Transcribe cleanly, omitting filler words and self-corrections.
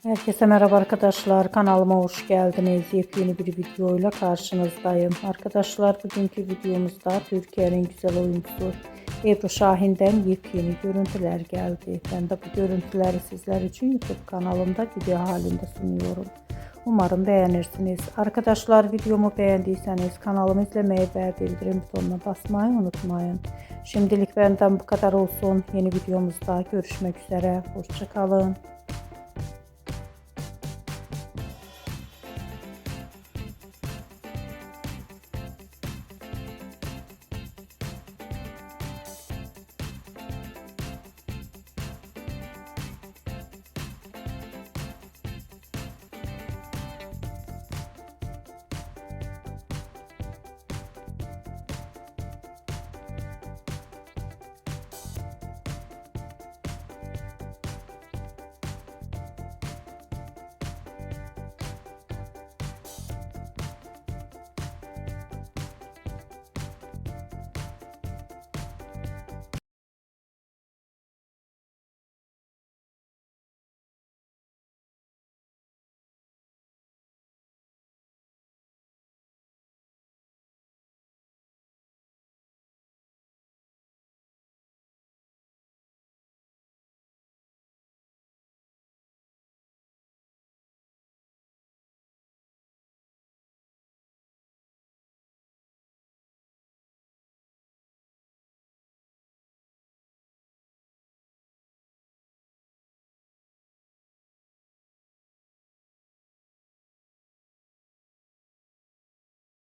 Herkese merhaba arkadaşlar. Kanalıma hoş geldiniz. Yepyeni bir videoyla karşınızdayım. Arkadaşlar bugünkü videomuzda Türkiye'nin güzel oyuncusu Ebru Şahin'den yepyeni görüntüler geldi. Ben de bu görüntüleri sizler için YouTube kanalımda video halinde sunuyorum. Umarım beğenirsiniz. Arkadaşlar videomu beğendiyseniz kanalımı izlemeyi ve bildirim butonuna basmayı unutmayın. Şimdilik benden bu kadar olsun. Yeni videomuzda görüşmek üzere. Hoşça kalın.